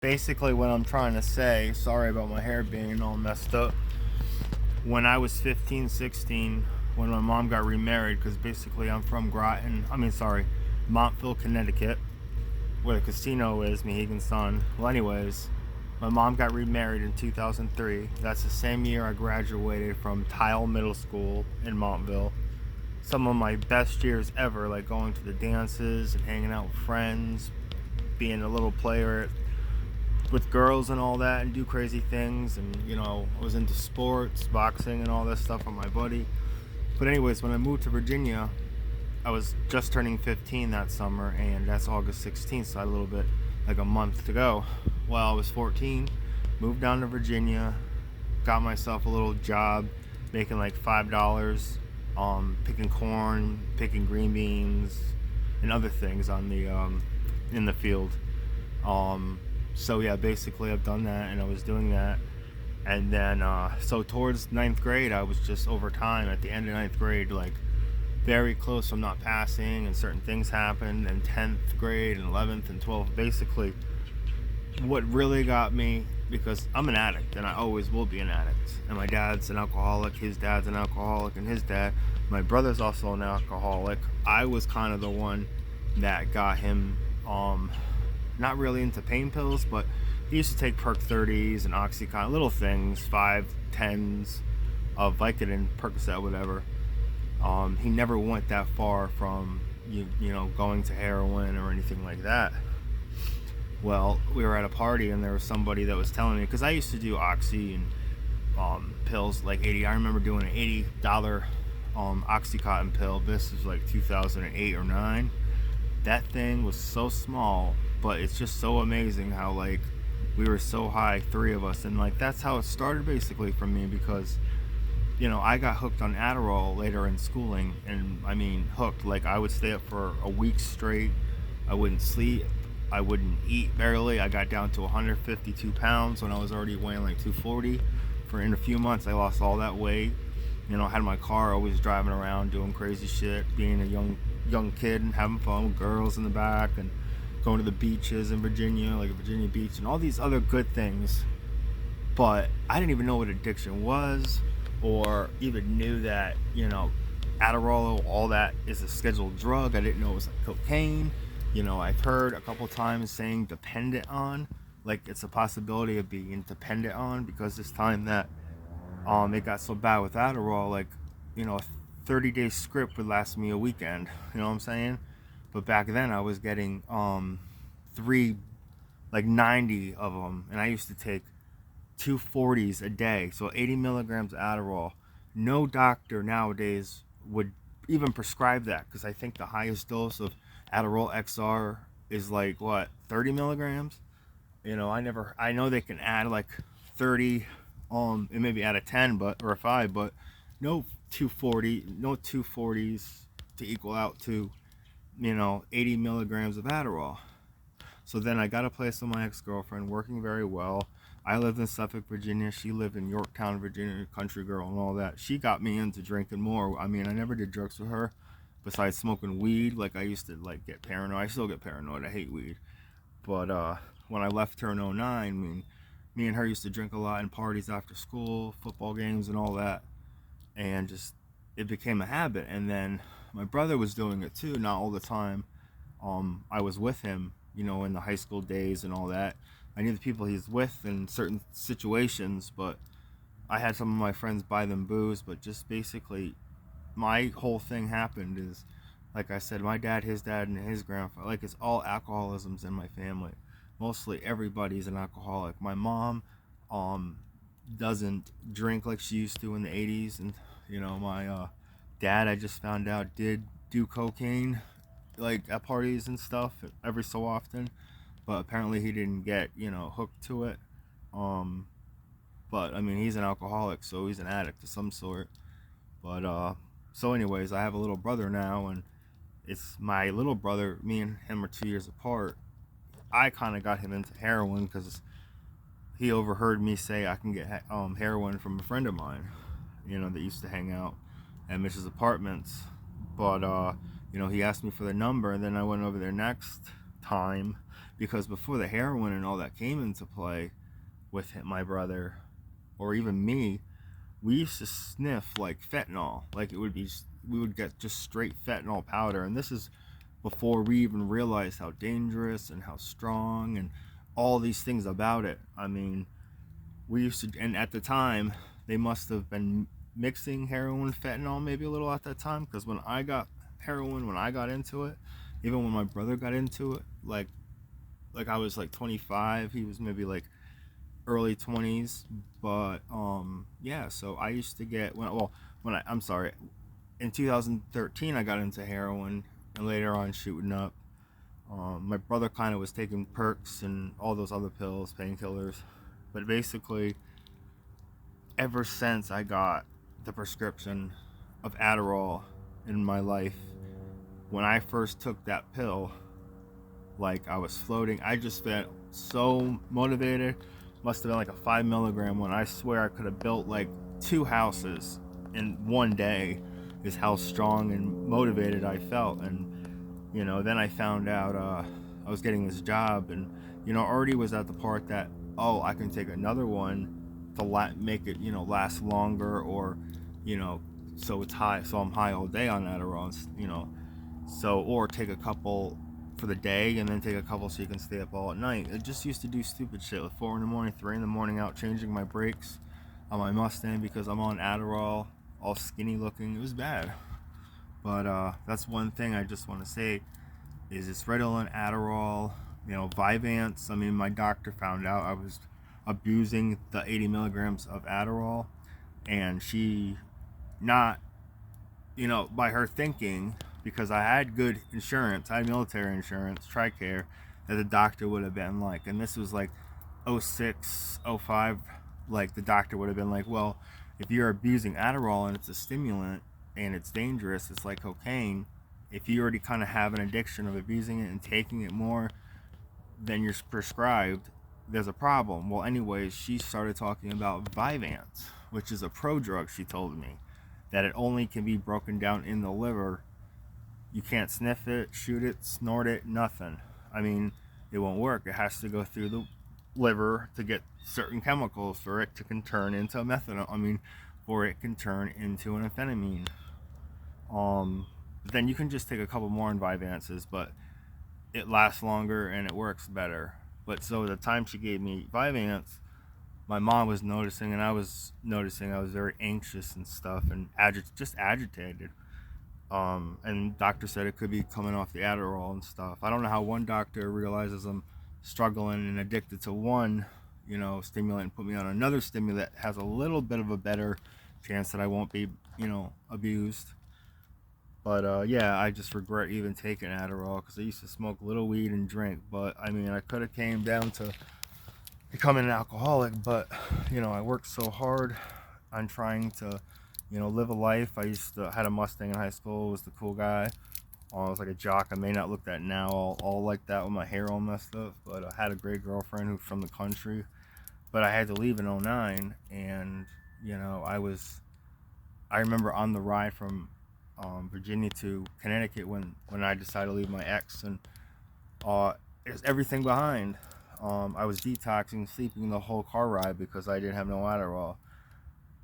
Basically, what I'm trying to say, sorry about my hair being all messed up. When I was 15, 16, when my mom got remarried, because basically I'm from Montville, Connecticut, where the casino is, Mohegan Sun. Well, anyways, my mom got remarried in 2003. That's the same year I graduated from Tile Middle School in Montville. Some of my best years ever, like going to the dances and hanging out with friends, being a little player with girls and all that, and do crazy things. And I was into sports, boxing, and all that stuff with my buddy. But anyways, when I moved to Virginia, I was just turning 15 that summer, and that's August 16th, so I had a little bit, like a month to go. Well, I was 14, moved down to Virginia, got myself a little job making like $5, picking corn, picking green beans, and other things on the in the field. So yeah, basically I've done that, and I was doing that. And then so towards ninth grade, I was just over time at the end of ninth grade, like very close from not passing, and certain things happened. And 10th grade and 11th and 12th, basically what really got me, because I'm an addict and I always will be an addict, and my dad's an alcoholic, his dad's an alcoholic, and my brother's also an alcoholic. I was kind of the one that got him not really into pain pills, but he used to take Perk 30s and Oxycontin, little things, 5, 10s of Vicodin, Percocet, whatever. He never went that far from going to heroin or anything like that. Well, we were at a party, and there was somebody that was telling me, because I used to do Oxy and pills like 80. I remember doing an $80 Oxycontin pill. This was like 2008 or 9. That thing was so small, but it's just so amazing how like we were so high, three of us, and like that's how it started basically for me, because I got hooked on Adderall later in schooling, and I mean hooked. Like I would stay up for a week straight. I wouldn't sleep. I wouldn't eat barely. I got down to 152 pounds when I was already weighing like 240. In a few months, I lost all that weight. I had my car, always driving around, doing crazy shit, being a young kid and having fun with girls in the back, and going to the beaches in Virginia, like Virginia Beach, and all these other good things. But I didn't even know what addiction was, or even knew that, Adderall, all that is a scheduled drug. I didn't know it was like cocaine. I've heard a couple times saying dependent on, like it's a possibility of being dependent on, because this time that it got so bad with Adderall, like, a 30-day script would last me a weekend. You know what I'm saying? But back then I was getting three, like 90 of them, and I used to take 240s a day, so 80 milligrams of Adderall. No doctor nowadays would even prescribe that, because I think the highest dose of Adderall XR is like what, 30 milligrams. I know they can add like 30, and maybe add a 10, but or a 5, but no 240s to equal out to 80 milligrams of Adderall. So then I got a place with my ex-girlfriend, working very well. I lived in Suffolk, Virginia. She lived in Yorktown, Virginia, country girl and all that. She got me into drinking more. I mean, I never did drugs with her besides smoking weed. Like I used to like get paranoid. I still get paranoid. I hate weed. But when I left her in '09, I mean, me and her used to drink a lot in parties after school, football games and all that. And just it became a habit. And then my brother was doing it too, not all the time. I was with him, in the high school days and all that. I knew the people he's with in certain situations, but I had some of my friends buy them booze. But just basically, my whole thing happened is, like I said, my dad, his dad, and his grandfather, like it's all alcoholisms in my family. Mostly everybody's an alcoholic. My mom um, doesn't drink like she used to in the 80s. And, my dad, I just found out, did do cocaine like at parties and stuff every so often, but apparently he didn't get hooked to it. Um, but I mean, he's an alcoholic, so he's an addict of some sort. But so anyways, I have a little brother now, and it's my little brother. Me and him are 2 years apart. I kind of got him into heroin because he overheard me say I can get heroin from a friend of mine, that used to hang out at Mitch's apartments. But he asked me for the number, and then I went over there next time because before the heroin and all that came into play with my brother or even me, we used to sniff like fentanyl. Like it would be, we would get just straight fentanyl powder. And this is before we even realized how dangerous and how strong and all these things about it. I mean, we used to, and at the time, they must have been mixing heroin with fentanyl maybe a little at that time. Because when I got heroin, when I got into it, even when my brother got into it, like I was like 25, he was maybe like early 20s. But yeah, so I used to get I'm sorry, in 2013 I got into heroin, and later on shooting up. My brother kind of was taking perks and all those other pills, painkillers, but basically ever since I got the prescription of Adderall in my life, when I first took that pill, like I was floating. I just felt so motivated. Must have been like a 5 milligram one. I swear I could have built like 2 houses in one day, is how strong and motivated I felt. And then I found out I was getting this job, and already was at the part that, oh, I can take another one to make it last longer, or so it's high, so I'm high all day on Adderall, so, or take a couple for the day and then take a couple so you can stay up all at night. I just used to do stupid shit, like 4 in the morning, 3 in the morning, out changing my brakes on my Mustang because I'm on Adderall, all skinny looking. It was bad. But that's one thing I just want to say is it's Ritalin, Adderall, Vyvanse. I mean, my doctor found out I was abusing the 80 milligrams of Adderall, and she, not, by her thinking, because I had good insurance, I had military insurance, TRICARE, that the doctor would have been like, and this was like 06, 05, like the doctor would have been like, well, if you're abusing Adderall and it's a stimulant and it's dangerous, it's like cocaine, if you already kind of have an addiction of abusing it and taking it more than you're prescribed, there's a problem. Well, anyways, she started talking about Vyvanse, which is a prodrug, she told me, that it only can be broken down in the liver. You can't sniff it, shoot it, snort it, nothing. I mean, it won't work. It has to go through the liver to get certain chemicals for it to can turn into methanol. I mean, for it can turn into an amphetamine. Then you can just take a couple more Vyvanses, but it lasts longer and it works better. But so the time she gave me Vyvanse, my mom was noticing, and I was noticing I was very anxious and stuff, and just agitated. And doctor said it could be coming off the Adderall and stuff. I don't know how one doctor realizes I'm struggling and addicted to one, stimulant, and put me on another stimulant that has a little bit of a better chance that I won't be, abused. But yeah, I just regret even taking Adderall because I used to smoke little weed and drink. But I mean, I could have came down to becoming an alcoholic, but I worked so hard on trying to live a life. Had a Mustang in high school, was the cool guy. I was like a jock. I may not look that now, all like that with my hair all messed up, but I had a great girlfriend who's from the country. But I had to leave in 09, and I remember on the ride from Virginia to Connecticut when I decided to leave my ex, and there's everything behind. I was detoxing, sleeping the whole car ride because I didn't have no Adderall.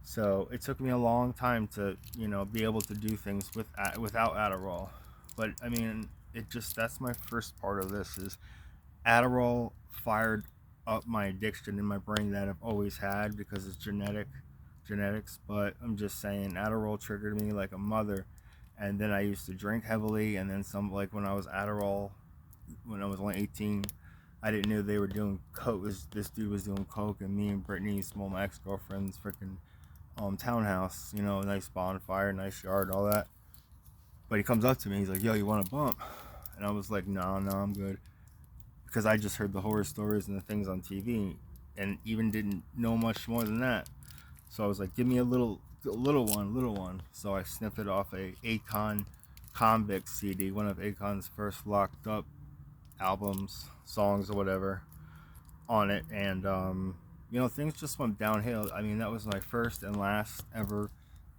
So it took me a long time to, be able to do things without Adderall. But I mean, that's my first part of this is Adderall fired up my addiction in my brain that I've always had because it's genetics. But I'm just saying, Adderall triggered me like a mother. And then I used to drink heavily, and then some, like when I was when I was only 18, I didn't know they were doing coke. This dude was doing coke, and me and Brittany's, my ex-girlfriend's freaking townhouse, nice bonfire, nice yard, all that. But he comes up to me, he's like, yo, you want a bump? And I was like, no, I'm good. Because I just heard the horror stories and the things on TV, and even didn't know much more than that. So I was like, give me a little one. So I sniffed it off a Akon Convict CD, one of Akon's first locked up albums, songs or whatever on it, and things just went downhill. I mean, that was my first and last ever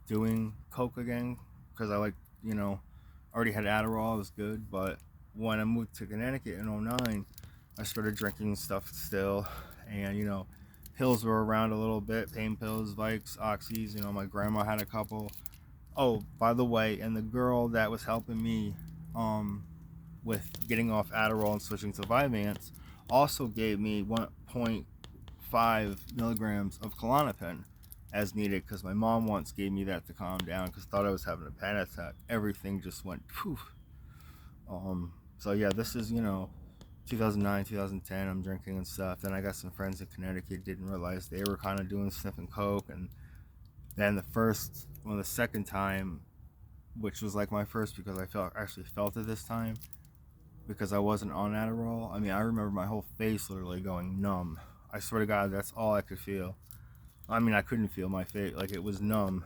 doing coke again, because I already had Adderall, it was good. But when I moved to Connecticut in 09, I started drinking stuff still, and pills were around a little bit, pain pills, Vikes, Oxys. My grandma had a couple. Oh, by the way, and the girl that was helping me with getting off Adderall and switching to Vyvanse also gave me 1.5 milligrams of Klonopin as needed, because my mom once gave me that to calm down because thought I was having a panic attack. Everything just went poof. So yeah, this is 2009, 2010. I'm drinking and stuff. Then I got some friends in Connecticut, didn't realize they were kind of doing sniffing coke. And then the second time, which was like my first, because I actually felt it this time because I wasn't on Adderall. I mean, I remember my whole face literally going numb. I swear to God, that's all I could feel. I mean, I couldn't feel my face, like it was numb.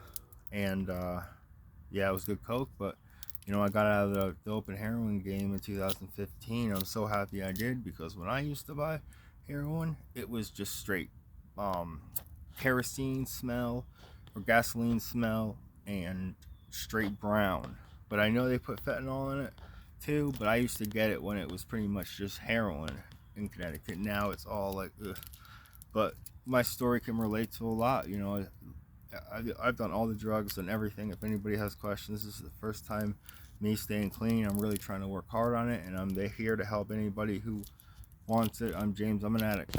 And yeah, it was good coke, but I got out of the open heroin game in 2015. I'm so happy I did, because when I used to buy heroin, it was just straight kerosene smell or gasoline smell and straight brown. But I know they put fentanyl in it too, but I used to get it when it was pretty much just heroin in Connecticut. Now it's all like, ugh. But my story can relate to a lot. I've done all the drugs and everything. If anybody has questions, this is the first time me staying clean. I'm really trying to work hard on it, and I'm here to help anybody who wants it. I'm James. I'm an addict.